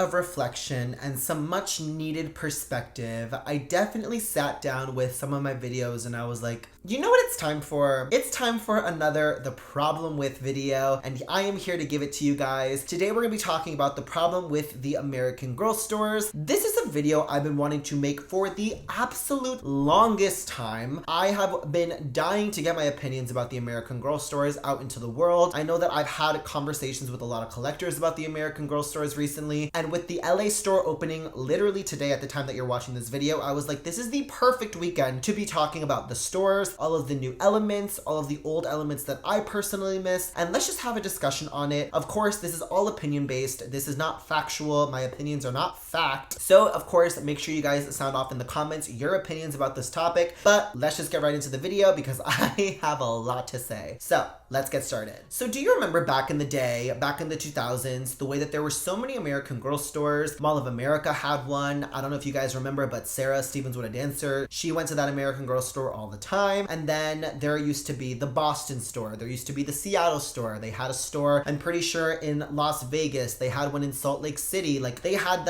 of reflection and some much needed perspective, I definitely sat down with some of my videos and I was like, you know what it's time for? It's time for another The Problem With video, and I am here to give it to you guys. Today we're going to be talking about the problem with the American Girl stores. This is a video I've been wanting to make for the absolute longest time. I have been dying to get my opinions about the American Girl stores out into the world. I know that I've had conversations with a lot of collectors about the American Girl stores recently, and with the LA store opening literally today at the time that you're watching this video, I was like, this is the perfect weekend to be talking about the stores, all of the new elements, all of the old elements that I personally miss, and let's just have a discussion on it. Of course, this is all opinion based. This is not factual. My opinions are not fact. So of course, make sure you guys sound off in the comments your opinions about this topic, but let's just get right into the video because I have a lot to say. So let's get started. So do you remember back in the day, back in the 2000s, the way that there were so many American Girl stores? Mall of America had one. I don't know if you guys remember, but Sarah Stevens Would a Dancer, she went to that American Girl store all the time. And then there used to be the Boston store. There used to be the Seattle store. They had a store, I'm pretty sure, in Las Vegas. They had one in Salt Lake City. Like they had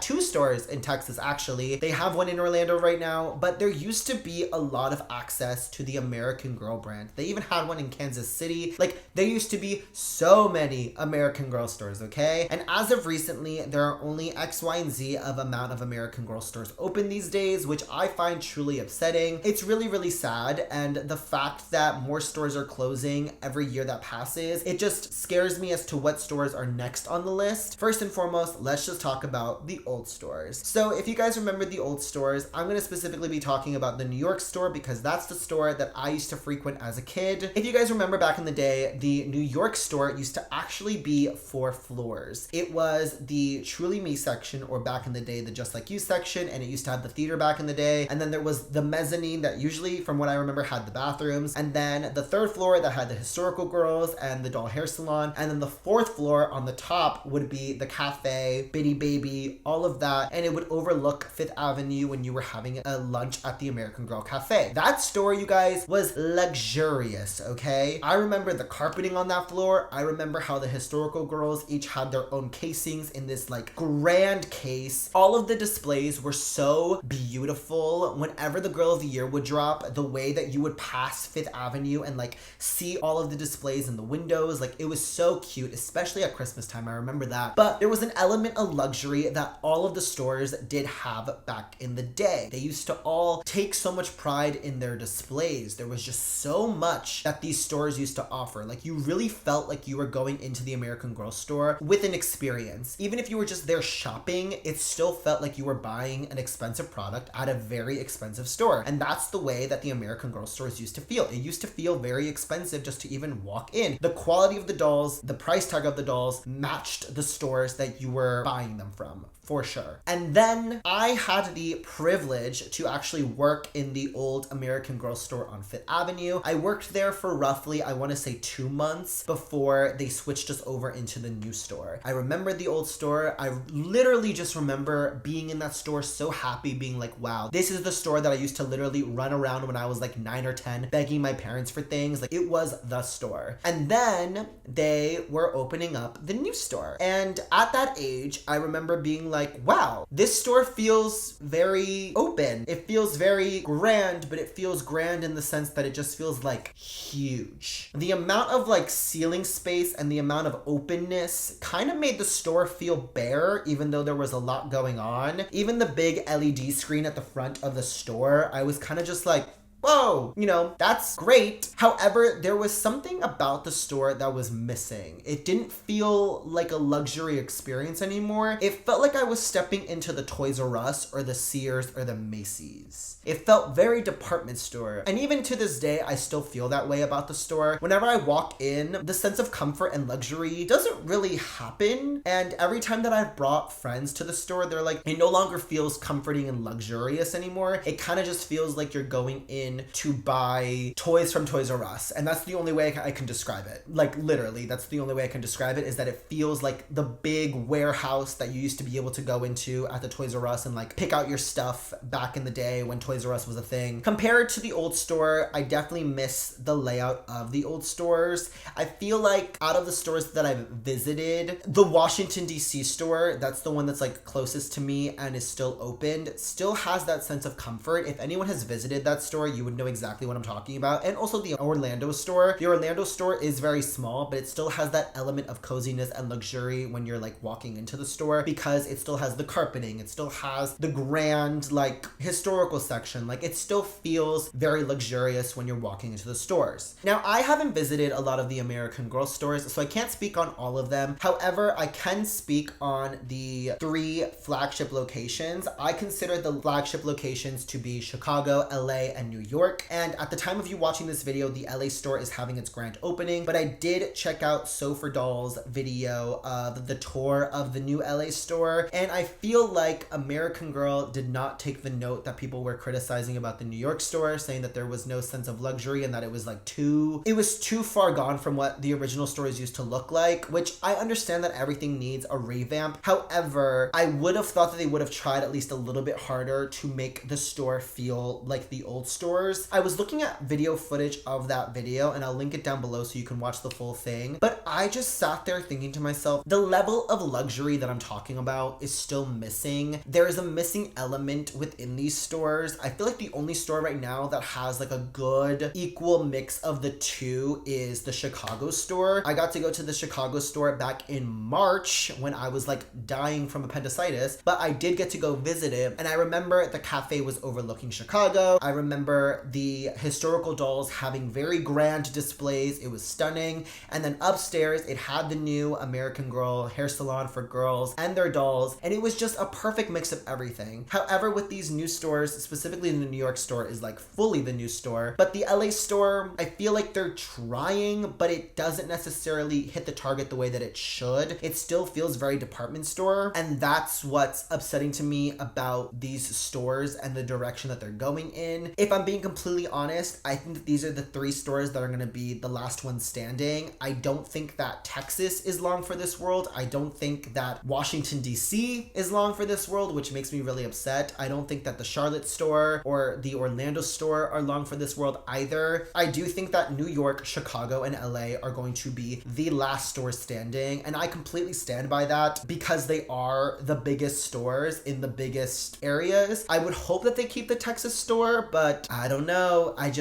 two stores in Texas actually. They have one in Orlando right now, but there used to be a lot of access to the American Girl brand. They even had one in Kansas City. Like there used to be so many American Girl stores, okay? And as of recently, there are only X, Y, and Z of amount of American Girl stores open these days, which I find truly upsetting. It's really, really sad, and the fact that more stores are closing every year that passes, it just scares me as to what stores are next on the list. First and foremost, let's just talk about the old stores. So if you guys remember the old stores, I'm going to specifically be talking about the New York store because that's the store that I used to frequent as a kid. If you guys remember back in the day, the New York store used to actually be 4 floors. It was the Truly Me section, or back in the day, the Just Like You section, and it used to have the theater back in the day. And then there was the mezzanine that usually, from what I remember, had the bathrooms. And then the 3rd floor that had the historical girls and the doll hair salon. And then the 4th floor on the top would be the cafe, Bitty Baby, all of that. And it would overlook 5th Avenue when you were having a lunch at the American Girl Cafe. That store, you guys, was luxurious, okay? I remember the carpeting on that floor. I remember how the historical girls each had their own casings in this like grand case. All of the displays were so beautiful. Whenever the Girl of the Year would drop, the way that you would pass 5th Avenue and like see all of the displays in the windows, like it was so cute, especially at Christmas time. I remember that. But there was an element of luxury that all of the stores did have back in the day. They used to all take so much pride in their displays. There was just so much that these stores used to offer. Like you really felt like you were going into the American Girl store with an experience. Even if you were just there shopping, it still felt like you were buying an expensive product at a very expensive store. And that's the way that the American Girl stores used to feel. It used to feel very expensive just to even walk in. The quality of the dolls, the price tag of the dolls matched the stores that you were buying them from, for sure. And then I had the privilege to actually work in the old American Girl store on 5th Avenue. I worked there for roughly, I want to say 2 months before they switched us over into the new store. I remember the old store. I literally just remember being in that store so happy, being like, wow, this is the store that I used to literally run around when I was like 9 or 10, begging my parents for things. Like it was the store. And then they were opening up the new store. And at that age, I remember being like, wow, this store feels very open. It feels very grand, but it feels grand in the sense that it just feels like huge. The amount of like ceiling space and the amount of openness kind of made the store feel bare, even though there was a lot going on. Even the big LED screen at the front of the store, I was kind of just like, whoa, you know, that's great. However, there was something about the store that was missing. It didn't feel like a luxury experience anymore. It felt like I was stepping into the Toys R Us or the Sears or the Macy's. It felt very department store. And even to this day, I still feel that way about the store. Whenever I walk in, the sense of comfort and luxury doesn't really happen. And every time that I've brought friends to the store, they're like, it no longer feels comforting and luxurious anymore. It kind of just feels like you're going in in to buy toys from Toys R Us. And that's the only way I can describe it. Like literally, that's the only way I can describe it, is that it feels like the big warehouse that you used to be able to go into at the Toys R Us and like pick out your stuff back in the day when Toys R Us was a thing. Compared to the old store, I definitely miss the layout of the old stores. I feel like out of the stores that I've visited, the Washington DC store, that's the one that's like closest to me and is still opened, still has that sense of comfort. If anyone has visited that store, you would know exactly what I'm talking about. And also the Orlando store. The Orlando store is very small, but it still has that element of coziness and luxury when you're like walking into the store, because it still has the carpeting, it still has the grand like historical section. Like it still feels very luxurious when you're walking into the stores. Now, I haven't visited a lot of the American Girl stores, so I can't speak on all of them. However, I can speak on the 3 flagship locations. I consider the flagship locations to be Chicago, LA, and New York. And at the time of you watching this video, the LA store is having its grand opening, but I did check out Sofer Doll's video of the tour of the new LA store, and I feel like American Girl did not take the note that people were criticizing about the New York store, saying that there was no sense of luxury and that it was too far gone from what the original stores used to look like, which I understand that everything needs a revamp. However, I would have thought that they would have tried at least a little bit harder to make the store feel like the old stores. I was looking at video footage of that video, and I'll link it down below so you can watch the full thing, but I just sat there thinking to myself, the level of luxury that I'm talking about is still missing. There is a missing element within these stores. I feel like the only store right now that has like a good equal mix of the two is the Chicago store. I got to go to the Chicago store back in March when I was like dying from appendicitis, but I did get to go visit it, and I remember the cafe was overlooking Chicago. I remember the historical dolls having very grand displays. It was stunning. And then upstairs it had the new American Girl hair salon for girls and their dolls, and it was just a perfect mix of everything. However, with these new stores, specifically the New York store is like fully the new store, but the LA store, I feel like they're trying, but it doesn't necessarily hit the target the way that it should. It still feels very department store, and that's what's upsetting to me about these stores and the direction that they're going in. If I'm being completely honest, I think that these are the 3 stores that are going to be the last ones standing. I don't think that Texas is long for this world. I don't think that Washington DC is long for this world, which makes me really upset. I don't think that the Charlotte store or the Orlando store are long for this world either. I do think that New York, Chicago, and LA are going to be the last stores standing, and I completely stand by that because they are the biggest stores in the biggest areas. I would hope that they keep the Texas store, but I don't know. I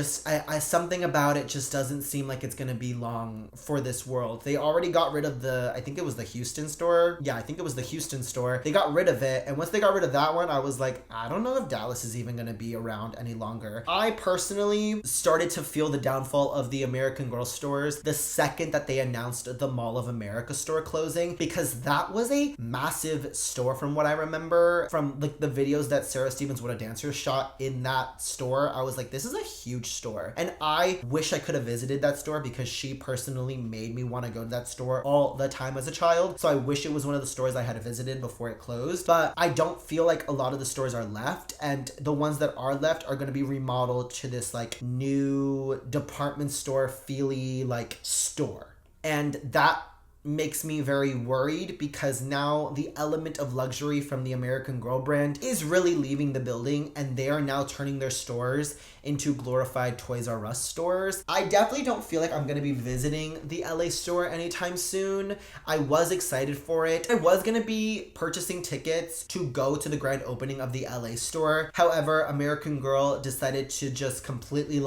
something about it just doesn't seem like it's gonna be long for this world. They already got rid of I think it was the Houston store. Yeah, I think it was the Houston store. They got rid of it, and once they got rid of that one, I was like, I don't know if Dallas is even gonna be around any longer. I personally started to feel the downfall of the American Girl stores the second that they announced the Mall of America store closing, because that was a massive store from what I remember from like the videos that Sarah Stevens What a Dancer shot in that store. I was like, this is a huge store, and I wish I could have visited that store because she personally made me want to go to that store all the time as a child. So I wish it was one of the stores I had visited before it closed, but I don't feel like a lot of the stores are left, and the ones that are left are going to be remodeled to this like new department store feely like store, and that makes me very worried because now the element of luxury from the American Girl brand is really leaving the building, and they are now turning their stores into glorified Toys R Us stores. I definitely don't feel like I'm going to be visiting the LA store anytime soon. I was excited for it. I was going to be purchasing tickets to go to the grand opening of the LA store. However, American Girl decided to just completely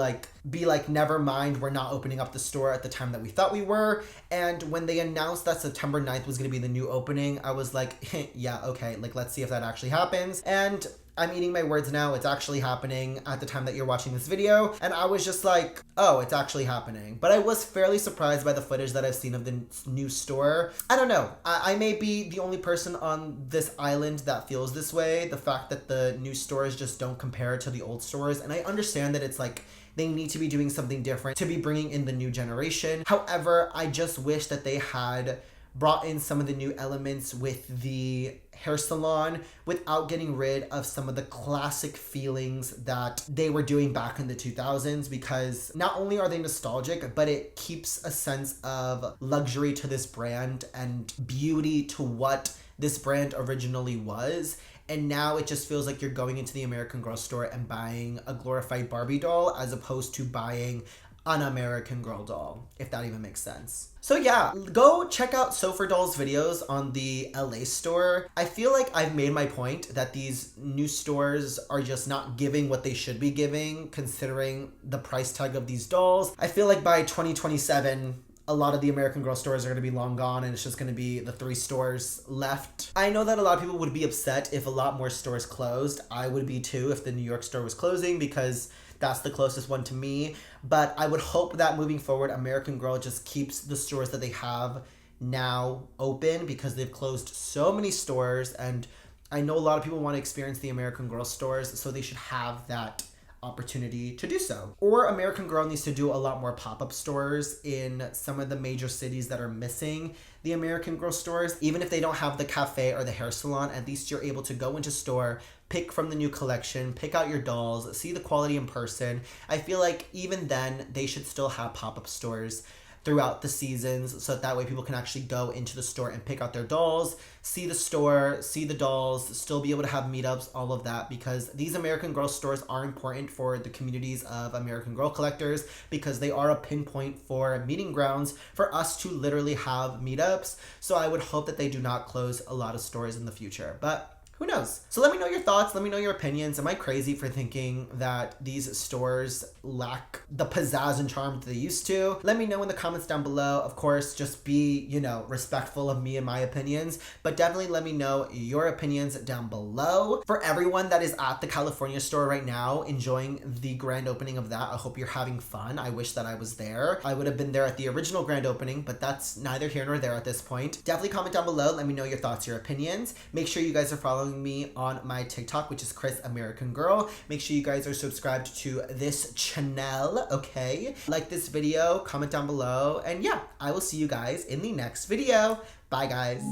be like, never mind, we're not opening up the store at the time that we thought we were. And when they announced that September 9th was going to be the new opening, I was like, yeah, okay, like let's see if that actually happens. And I'm eating my words now. It's actually happening at the time that you're watching this video. And I was just like, oh, it's actually happening. But I was fairly surprised by the footage that I've seen of the new store. I don't know. I may be the only person on this island that feels this way. The fact that the new stores just don't compare to the old stores. And I understand that it's like, they need to be doing something different to be bringing in the new generation. However, I just wish that they had brought in some of the new elements with the hair salon without getting rid of some of the classic feelings that they were doing back in the 2000s, because not only are they nostalgic, but it keeps a sense of luxury to this brand and beauty to what this brand originally was. And now it just feels like you're going into the American Girl store and buying a glorified Barbie doll as opposed to buying an American Girl doll, if that even makes sense. So yeah, go check out Sofer Doll's videos on the LA store. I feel like I've made my point that these new stores are just not giving what they should be giving, considering the price tag of these dolls. I feel like by 2027, a lot of the American Girl stores are going to be long gone and it's just going to be the 3 stores left. I know that a lot of people would be upset if a lot more stores closed. I would be too if the New York store was closing, because that's the closest one to me. But I would hope that moving forward, American Girl just keeps the stores that they have now open, because they've closed so many stores. And I know a lot of people want to experience the American Girl stores, so they should have that opportunity to do so. Or American Girl needs to do a lot more pop-up stores in some of the major cities that are missing the American Girl stores. Even if they don't have the cafe or the hair salon, at least you're able to go into store, pick from the new collection, pick out your dolls, see the quality in person. I feel like even then they should still have pop-up stores throughout the seasons, so that way people can actually go into the store and pick out their dolls, see the store, see the dolls, still be able to have meetups, all of that, because these American Girl stores are important for the communities of American Girl collectors, because they are a pinpoint for meeting grounds for us to literally have meetups. So I would hope that they do not close a lot of stores in the future, but who knows? So let me know your thoughts. Let me know your opinions. Am I crazy for thinking that these stores lack the pizzazz and charm that they used to? Let me know in the comments down below. Of course, just be, respectful of me and my opinions, but definitely let me know your opinions down below. For everyone that is at the California store right now, enjoying the grand opening of that, I hope you're having fun. I wish that I was there. I would have been there at the original grand opening, but that's neither here nor there at this point. Definitely comment down below. Let me know your thoughts, your opinions. Make sure you guys are following me on my TikTok, which is Chris American Girl. Make sure you guys are subscribed to this channel, okay? Like this video, comment down below, and yeah, I will see you guys in the next video. Bye, guys.